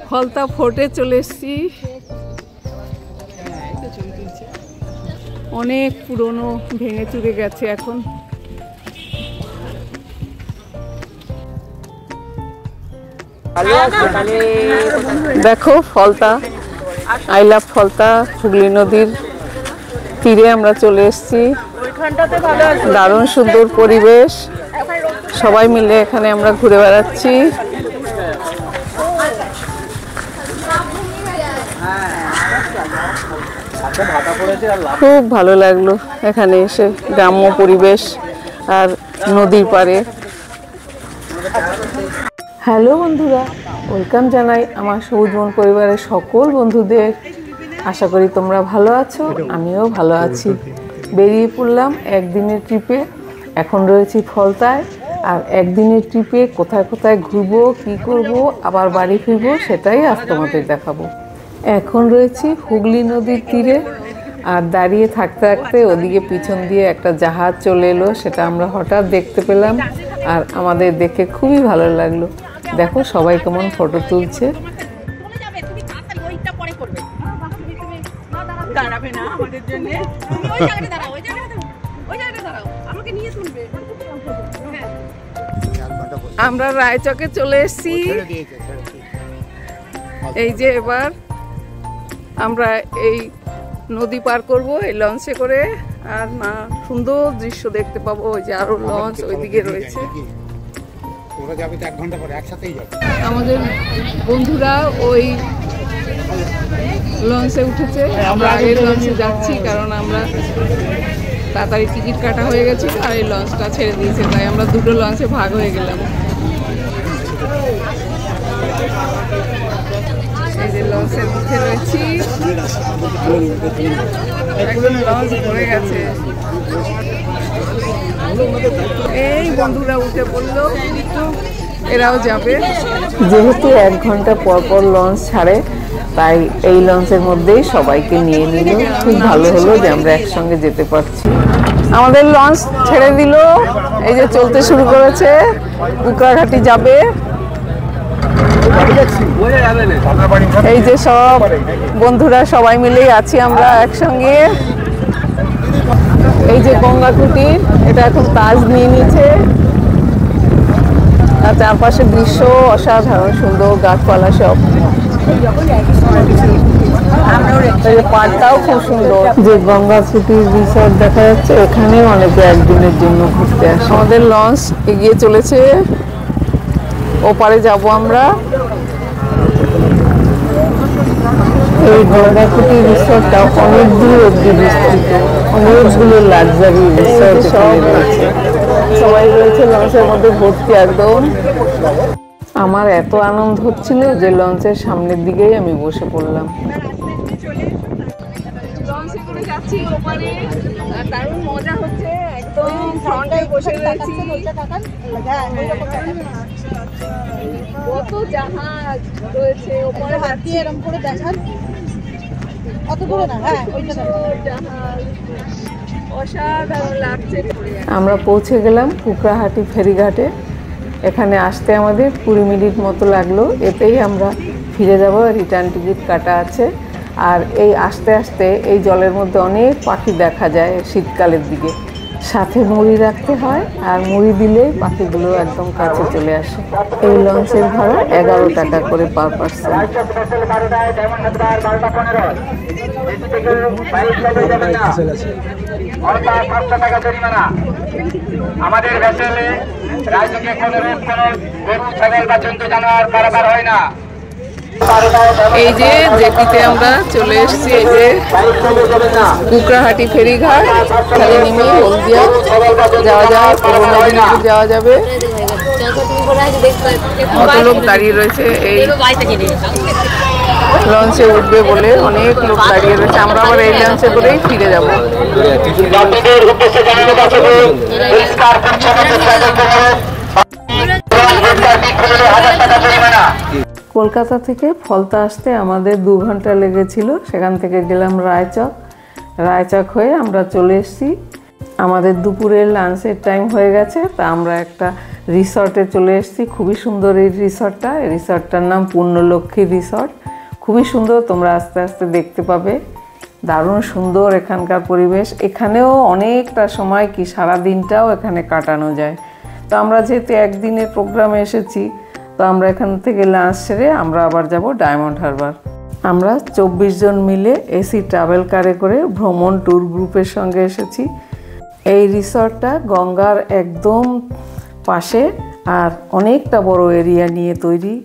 ফলতা ফোর্টে চলে এসেছি। অনেক পুরনো, ভেঙে চুরে গেছে এখন। দেখো ফলতা, আই লাভ ফলতা, হুগলি নদীর তীরে আমরা চলে এসেছি। দারুণ সুন্দর পরিবেশ, সবাই মিলে এখানে আমরা ঘুরে বেড়াচ্ছি। খুব ভালো লাগলো এখানে এসে, গ্রাম্য পরিবেশ আর নদীর পাড়ে। হ্যালো বন্ধুরা, ওয়েলকাম জানাই আমার সবুজ বন পরিবারের সকল বন্ধুদের। আশা করি তোমরা ভালো আছো, আমিও ভালো আছি। বেরিয়ে পড়লাম একদিনের ট্রিপে। এখন রয়েছি ফলতায়, আর একদিনের ট্রিপে কোথায় কোথায় ঘুরবো, কী করবো, আবার বাড়ি ফিরবো, সেটাই আজ তোমাদের দেখাবো। এখন রয়েছি হুগলি নদীর তীরে, আর দাঁড়িয়ে থাকতে থাকতে ওদিকে পিছন দিয়ে একটা জাহাজ চলে এলো, সেটা আমরা হঠাৎ দেখতে পেলাম, আর আমাদের দেখে খুবই ভালো লাগলো। দেখো সবাই কেমন ফটো তুলছে। আমরা রায়চকে চলে এসেছি। এই যে এবার আমরা এই নদী পার করব এই লঞ্চে করে, আর না সুন্দর দৃশ্য দেখতে পাবো। ওই যে আরো লঞ্চ ওইদিকে রয়েছে। আমাদের বন্ধুরা ওই লঞ্চে উঠেছে, আমরা আগের লঞ্চে যাচ্ছি, কারণ আমরা তাড়াতাড়ি টিকিট কাটা হয়ে গেছে আর এই লঞ্চটা ছেড়ে দিয়েছে, তাই আমরা দুটো লঞ্চে ভাগ হয়ে গেলাম। এই যে লঞ্চের মধ্যে রয়েছি, একদম লঞ্চ ভরে গেছে। এই বন্ধুরা উঠে পড়লো, এরাও যাবে। যেহেতু 1 ঘন্টা পর পর লঞ্চ ছাড়ে, তাই এই লঞ্চের মধ্যেই সবাইকে নিয়ে নিল। খুব ভালো হলো যে আমরা একসঙ্গে যেতে পারছি। আমাদের লঞ্চ ছেড়ে দিল, এই যে চলতে শুরু করেছে, কুকরাঘাটি যাবে। এই যে সব বন্ধুরা সবাই মিলেই আছি আমরা একসঙ্গে। এই যে গঙ্গা কুটির, এটা এখন তাজ নিয়ে নিয়েছে, আর চারপাশে দৃশ্য অসাধারণ সুন্দর, গাছপালা সব। পাড়টাও খুব সুন্দর। যে গঙ্গা কুটির রিসর্ট দেখা যাচ্ছে, এখানে অনেকে একদিনের জন্য ঘুরতে আসে। আমাদের লঞ্চ এগিয়ে চলেছে, ওপারে যাব আমরা। এই গঙ্গা কুটির রিসর্টটা অনেক দূর অব্দি বিস্তৃত, অনেকগুলো লাক্সারি রিসর্ট সব রয়েছে। সবাই রয়েছে লঞ্চের মধ্যে ভর্তি একদম। আমার এত আনন্দ হচ্ছিল যে লঞ্চের সামনের দিকেই আমি বসে পড়লাম। লঞ্চে করে যাচ্ছি ওপারে, আর দারুণ মজা হচ্ছে, একদম ফ্রন্টে বসে রয়েছি। কত জাহাজ রয়েছে ওপরে, হাতি এরকম করে দেখান, কত দূরে না, হ্যাঁ জাহাজ, অসাধারণ লাগছে। আমরা পৌঁছে গেলাম কুকরাহাটি ফেরিঘাটে। এখানে আসতে আমাদের 20 মিনিট মতো লাগলো, এতেই আমরা ফিরে যাব। রিটার্ন টিকিট কাটা আছে। আর এই আস্তে আস্তে এই জলের মধ্যে অনেক পাখি দেখা যায় শীতকালের দিকে। সাথে মুড়ি রাখতে হয়, আর মুড়ি দিলে পাখিগুলো একদম কাছে চলে আসে। এই লঞ্চের ভাড়া 11 টাকা করে পার পার্সন। আমাদের ভেসেলে রাজ্যকে কোনো রূপ কোনো গরু ছাগল বা জন্তু জানোয়ার পারাপার হয় না। এই যে জেটিতে আমরা চলে এসেছি, এই যে কুকরাহাটি ফেরিঘাট। খালি নেমে হলদিয়া যাওয়া যায়, পূর্ব মেদিনীপুর যাওয়া যাবে। কত লোক দাঁড়িয়ে রয়েছে এই লঞ্চে উঠবে বলে, অনেক লোক দাঁড়িয়ে রয়েছে। আমরা আবার এই লঞ্চে করেই ফিরে যাব। কলকাতা থেকে ফলতা আসতে আমাদের 2 ঘন্টা লেগেছিল। সেখান থেকে গেলাম রায়চক। রায়চক হয়ে আমরা চলে এসেছি। আমাদের দুপুরের লাঞ্চের টাইম হয়ে গেছে, তা আমরা একটা রিসর্টে চলে এসেছি। খুবই সুন্দর এই রিসর্টটা। এই রিসর্টটার নাম পূর্ণলক্ষ্মী রিসর্ট। খুবই সুন্দর, তোমরা আস্তে আস্তে দেখতে পাবে। দারুণ সুন্দর এখানকার পরিবেশ। এখানেও অনেকটা সময় কি সারা দিনটাও এখানে কাটানো যায়। তো আমরা যেহেতু একদিনের প্রোগ্রামে এসেছি, তো আমরা এখান থেকে লাঞ্চ সেরে আমরা আবার যাব ডায়মন্ড হারবার। আমরা 24 জন মিলে এসি ট্রাভেল কারে করে ভ্রমণ ট্যুর গ্রুপের সঙ্গে এসেছি। এই রিসর্টটা গঙ্গার একদম পাশে আর অনেকটা বড় এরিয়া নিয়ে তৈরি।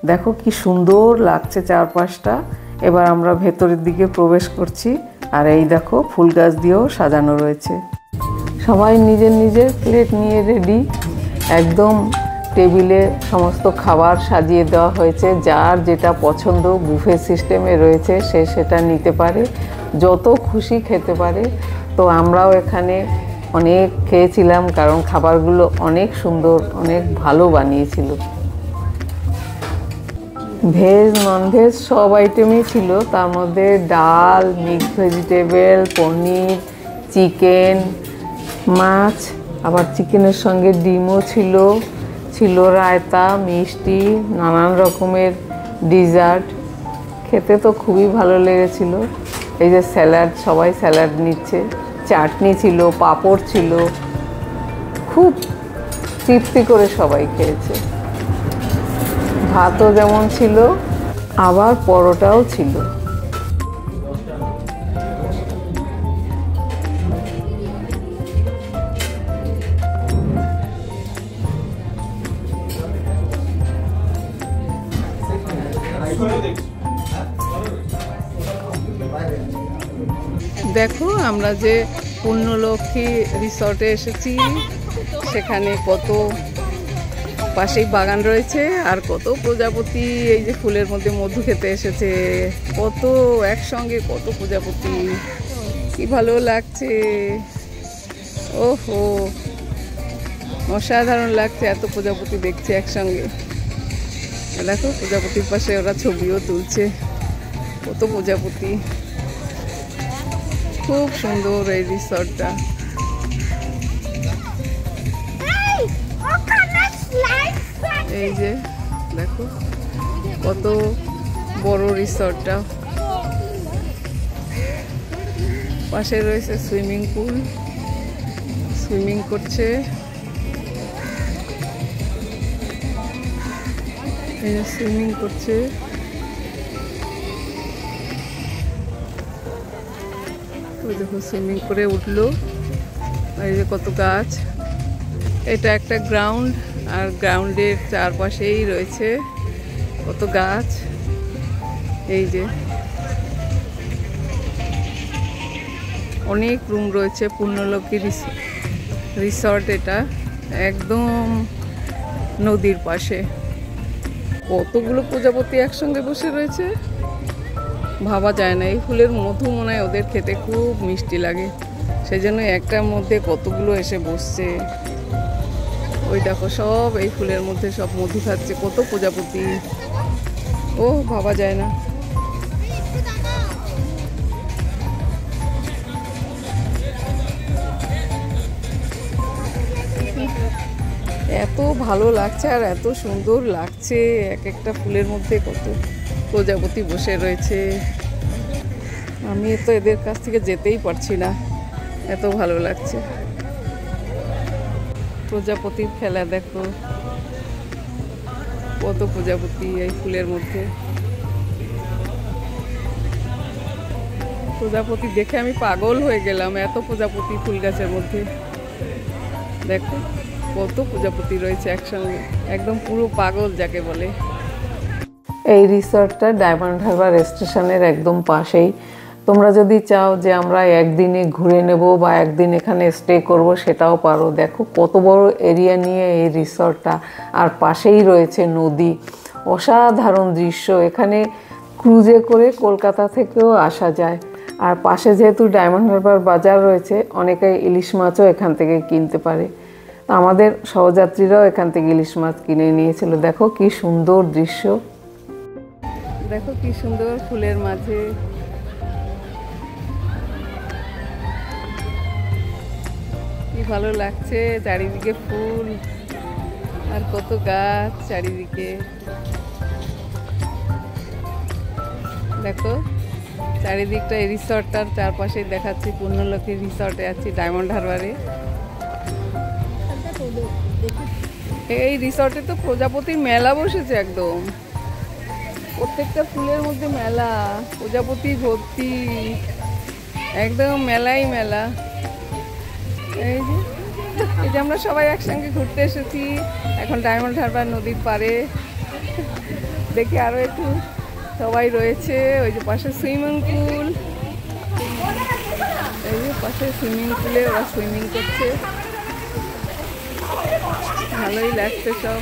দেখো কি সুন্দর লাগছে চারপাশটা। এবার আমরা ভেতরের দিকে প্রবেশ করছি। আর এই দেখো ফুল গাছ দিয়েও সাজানো রয়েছে। সবাই নিজের নিজের প্লেট নিয়ে রেডি। একদম টেবিলে সমস্ত খাবার সাজিয়ে দেওয়া হয়েছে। যার যেটা পছন্দ বুফে সিস্টেমে রয়েছে, সে সেটা নিতে পারে, যত খুশি খেতে পারে। তো আমরাও এখানে অনেক খেয়েছিলাম, কারণ খাবারগুলো অনেক সুন্দর, অনেক ভালো বানিয়েছিল। ভেজ ননভেজ সব আইটেমই ছিল। তার মধ্যে ডাল, মিক্স ভেজিটেবল, পনির, চিকেন, মাছ, আবার চিকেনের সঙ্গে ডিমও ছিল, ছিল রায়তা, মিষ্টি, নানান রকমের ডিজার্ট। খেতে তো খুবই ভালো লেগেছিল। এই যে স্যালাড, সবাই স্যালাড নিচ্ছে, চাটনি ছিল, পাঁপড় ছিল, খুব তৃপ্তি করে সবাই খেয়েছে। ভাতও যেমন ছিল, আবার পরোটাও ছিল। দেখো আমরা যে পূর্ণলক্ষ্মী রিসর্টে এসেছি, সেখানে কত পাশেই বাগান রয়েছে আর কত প্রজাপতি এই যে ফুলের মধ্যে মধু খেতে এসেছে। কত একসঙ্গে কত প্রজাপতি, কি ভালো লাগছে। ওহো, অসাধারণ লাগছে এত প্রজাপতি দেখছে একসঙ্গে। দেখো প্রজাপতির পাশে ওরা ছবিও তুলছে, কত প্রজাপতি। খুব সুন্দর এই রিসর্টটা। এই যে দেখো কত বড় রিসর্টটা। পাশে রয়েছে সুইমিং পুল, সুইমিং করছে। এই যে সুইমিং করছে। ওই দেখো সুইমিং করে উঠলো। এই যে কত গাছ। এটা একটা গ্রাউন্ড, আর গ্রাউন্ডের চারপাশেই রয়েছে কত গাছ। এই যে অনেক রুম রয়েছে। পূর্ণলক্ষ্মী রিসর্ট এটা একদম নদীর পাশে। কতগুলো প্রজাপতি একসঙ্গে বসে রয়েছে, ভাবা যায় না। এই ফুলের মধু মনে হয় ওদের খেতে খুব মিষ্টি লাগে, সেই জন্য একটার মধ্যে কতগুলো এসে বসছে। ওই দেখো সব এই ফুলের মধ্যে সব মধু খাচ্ছে, কত প্রজাপতি। ও ভাবা যায় না। এত ভালো লাগছে আর এত সুন্দর লাগছে। এক একটা ফুলের মধ্যে কত প্রজাপতি বসে রয়েছে। আমি তো এদের কাছ থেকে যেতেই পারছি না, এত ভালো লাগছে। প্রজাপতির খেলা দেখো, কত প্রজাপতি এই ফুলের মধ্যে। প্রজাপতি দেখে আমি পাগল হয়ে গেলাম, এত প্রজাপতি ফুল গাছের মধ্যে। দেখো কত প্রজাপতি রয়েছে একসঙ্গে, একদম পুরো পাগল যাকে বলে। এই রিসর্টটা ডায়মন্ড হারবার স্টেশনের একদম পাশেই। তোমরা যদি চাও যে আমরা একদিনে ঘুরে নেব বা একদিন এখানে স্টে করব, সেটাও পারো। দেখো কত বড় এরিয়া নিয়ে এই রিসর্টটা, আর পাশেই রয়েছে নদী। অসাধারণ দৃশ্য। এখানে ক্রুজে করে কলকাতা থেকেও আসা যায়। আর পাশে যেহেতু ডায়মন্ড হারবার বাজার রয়েছে, অনেকে ইলিশ মাছও এখান থেকে কিনতে পারে। তো আমাদের সহযাত্রীরাও এখান থেকে ইলিশ মাছ কিনে নিয়েছিল। দেখো কি সুন্দর দৃশ্য, দেখো কি সুন্দর ফুলের মাঝে। কি ভালো লাগছে, চারিদিকে ফুল। আর কত গাছ চারিদিকে। দেখো চারিদিকটা এই রিসর্টটার চারপাশে দেখাচ্ছি। পূর্ণলক্ষ্মী রিসর্টে আছি ডায়মন্ড হারবারে। এই রিসর্টে তো প্রজাপতির মেলা বসেছে একদম, প্রত্যেকটা ফুলের মধ্যে মেলা, প্রজাপতি ভর্তি, একদম মেলাই মেলা। এই যে আমরা সবাই একসঙ্গে ঘুরতে এসেছি এখন ডায়মন্ড হারবার নদীর পাড়ে। দেখি আরো একটু সবাই রয়েছে। ওই যে পাশে সুইমিং পুল, এই যে পাশে সুইমিং পুলে ওরা সুইমিং করছে, ভালোই লাগছে, সব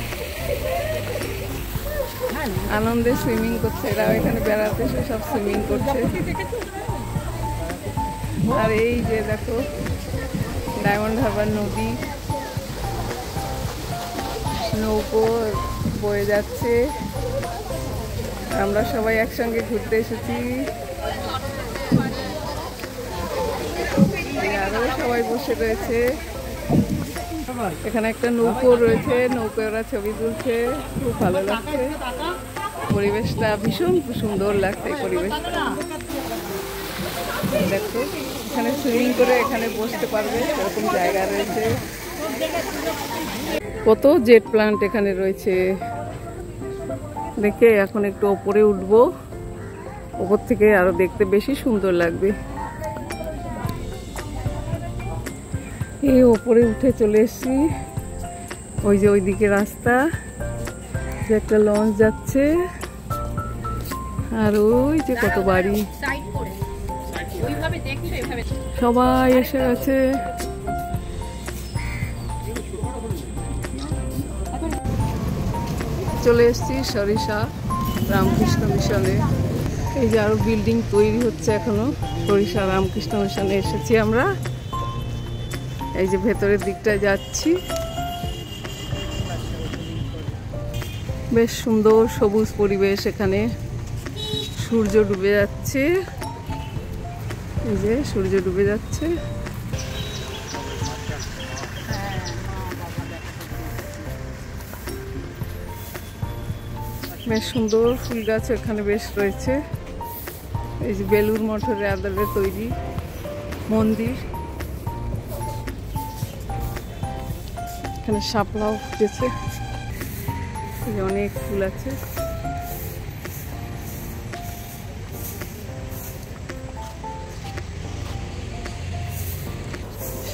আনন্দে সুইমিং করছে। এরাও এখানে বেড়াতে এসে সব সুইমিং করছে। আর এই যে দেখো ডায়মন্ড হারবার নদী, নৌকো বয়ে যাচ্ছে, আমরা সবাই একসঙ্গে ঘুরতে এসেছি। আরো সবাই বসে রয়েছে, এখানে একটা নৌকো রয়েছে, নৌকো ওরা ছবি তুলছে, খুব ভালো লাগছে। পরিবেশটা ভীষণ সুন্দর লাগছে, এই পরিবেশটা। দেখো এখানে সুইমিং করে এখানে বসতে পারবে, সেরকম জায়গা রয়েছে। কত জেট প্লান্ট এখানে রয়েছে। দেখে এখন একটু ওপরে উঠবো, ওপর থেকে আরো দেখতে বেশি সুন্দর লাগবে। এই ওপরে উঠে চলে এসেছি, ওই যে ওইদিকে রাস্তা, যে একটা লঞ্চ যাচ্ছে, আর ওই যে কত বাড়ি, সবাই এসে গেছে। চলে এসেছি সরিষা রামকৃষ্ণ মিশনে। এই যে আরো বিল্ডিং তৈরি হচ্ছে এখনো। সরিষা রামকৃষ্ণ মিশনে এসেছি আমরা। এই যে ভেতরের দিকটা যাচ্ছি, বেশ সুন্দর সবুজ পরিবেশ এখানে। সূর্য ডুবে যাচ্ছে, এই যে সূর্য ডুবে যাচ্ছে। বেশ সুন্দর ফুল গাছ এখানে বেশ রয়েছে। এই যে বেলুর মঠের আদলে তৈরি মন্দির, এখানে শাপলাও ফুটেছে, অনেক ফুল আছে।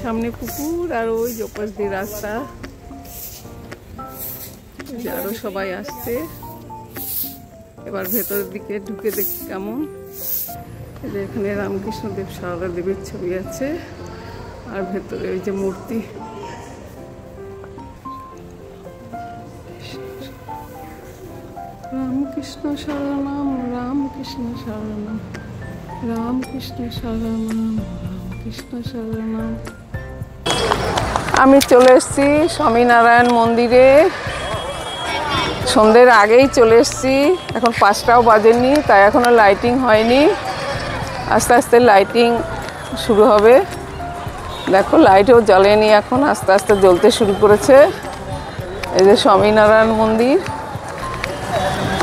সামনে পুকুর আর ওই যে ওপাশ দিয়ে রাস্তা। আরো সবাই আসছে, এবার ভেতরের দিকে ঢুকে দেখি কেমন। এখানে রামকৃষ্ণদেব সারদা দেবীর ছবি আছে, আর ভেতরে ওই যে মূর্তি। রামকৃষ্ণ শরণম রামকৃষ্ণ শরণম রামকৃষ্ণ শরণম রামকৃষ্ণ শরণম। আমি চলে এসেছি স্বামীনারায়ণ মন্দিরে, সন্ধ্যের আগেই চলে এসেছি, এখন 5টাও বাজেনি, তাই এখনো লাইটিং হয়নি। আস্তে আস্তে লাইটিং শুরু হবে। দেখো লাইটও জ্বলেনি, এখন আস্তে আস্তে জ্বলতে শুরু করেছে। এই যে স্বামীনারায়ণ মন্দির।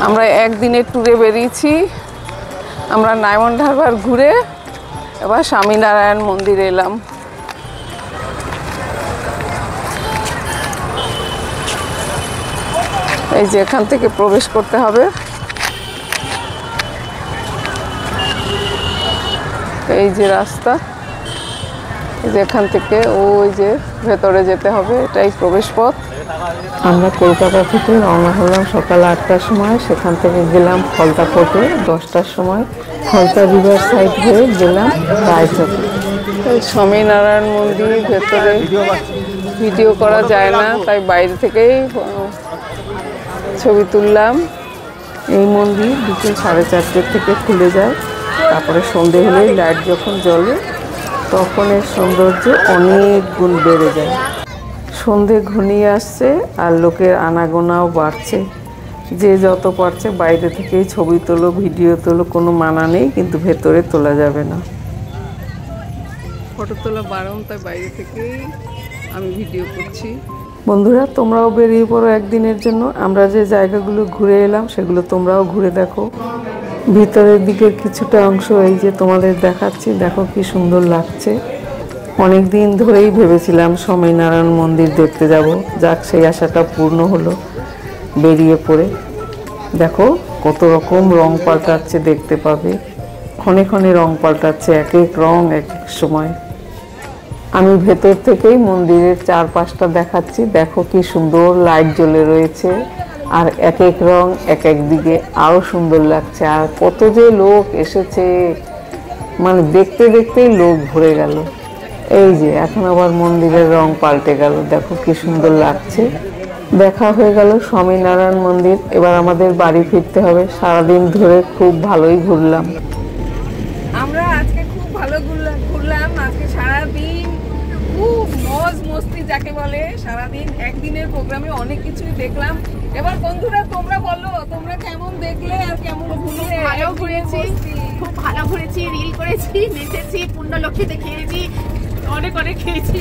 আমরা একদিনের ট্যুরে বেরিয়েছি, আমরা ডায়মন্ড হারবার ঘুরে এবার স্বামীনারায়ণ মন্দির এলাম। এই যে এখান থেকে প্রবেশ করতে হবে, এই যে রাস্তা, এই যে এখান থেকে ওই যে ভেতরে যেতে হবে, এটাই প্রবেশ পথ। আমরা কলকাতা থেকে রওনা হলাম সকাল 8টার সময়, সেখান থেকে গেলাম ফলতা ফোর্টে 10টার সময়, ফলতা রিভার সাইড হয়ে গেলাম রায়চকে। স্বামীনারায়ণ মন্দির ভেতরে ভিডিও করা যায় না, তাই বাইরে থেকেই ছবি তুললাম। এই মন্দির বিকেল 4:30 থেকে খুলে যায়, তারপরে সন্ধে হলেই লাইট যখন জ্বলে তখন এর সৌন্দর্য অনেক গুণ বেড়ে যায়। সন্ধে ঘনিয়ে আসছে আর লোকের আনাগোনাও বাড়ছে, যে যত পারছে বাইরে থেকেই ছবি তোলো ভিডিও তোলো, কোনো মানা নেই, কিন্তু ভেতরে তোলা যাবে না। ফটো তোলা বারণ, তাই বাইরে থেকেই আমি ভিডিও করছি। বন্ধুরা, তোমরাও বেরিয়ে পড়ো একদিনের জন্য। আমরা যে জায়গাগুলো ঘুরে এলাম সেগুলো তোমরাও ঘুরে দেখো। ভিতরের দিকের কিছুটা অংশ এই যে তোমাদের দেখাচ্ছি, দেখো কি সুন্দর লাগছে। অনেক দিন ধরেই ভেবেছিলাম স্বামীনারায়ণ মন্দির দেখতে যাব, যাক সেই আশাটা পূর্ণ হলো বেরিয়ে পড়ে। দেখো কত রকম রং পাল্টাচ্ছে, দেখতে পাবে ক্ষণে ক্ষণে রং পাল্টাচ্ছে, এক এক রং এক এক সময়। আমি ভেতর থেকেই মন্দিরের চারপাশটা দেখাচ্ছি, দেখো কি সুন্দর লাইট জ্বলে রয়েছে, আর এক এক রং এক এক দিকে আরও সুন্দর লাগছে। আর কত যে লোক এসেছে, মানে দেখতে দেখতেই লোক ভরে গেল। এই যে এখন আবার মন্দিরের রং পাল্টে গেল, দেখো কি সুন্দর লাগছে। দেখা হয়ে গেল স্বামীনারায়ণ মন্দির। এবার আমাদের বাড়ি ফিরতে হবে। সারাদিন ধরে খুব ভালোই ঘুরলাম। আমরা আজকে খুব ভালো ঘুরলাম। আজকে সারাদিন খুব মজ মস্তি যাকে বলে, সারাদিন একদিনের প্রোগ্রামে অনেক কিছুই দেখলাম। এবার বন্ধুরা তোমরা বলো, তোমরা কেমন দেখলে আর কেমন ঘুরলে? ভালো ঘুরেছি, খুব ভালো ঘুরেছি, রিল করেছি, নেচেছি, পুণ্যলক্ষ্মীতে খেয়েছি, অনেক অনেক খেয়েছি।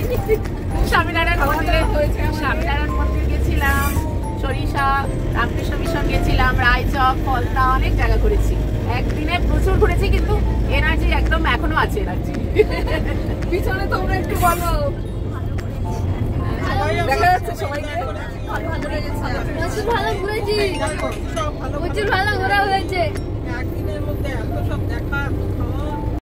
স্বামীনারায়ণ মন্দিরে হয়েছে, স্বামীনারায়ণ মন্দির গেছিলাম, সরিষা, রামকৃষ্ণ মিশন গেছিলাম, রায়চক, ফলতা, অনেক জায়গা ঘুরেছি। একদিনে প্রচুর ঘুরেছি, কিন্তু এনার্জি একদম এখনো আছে। এনার্জি পিছনে তোমরা একটু বলো। দেখা যাচ্ছে সবাইকে ভালো ঘুরেছি, প্রচুর ভালো ঘোরা হয়েছে। একদিনের মধ্যে এত সব দেখা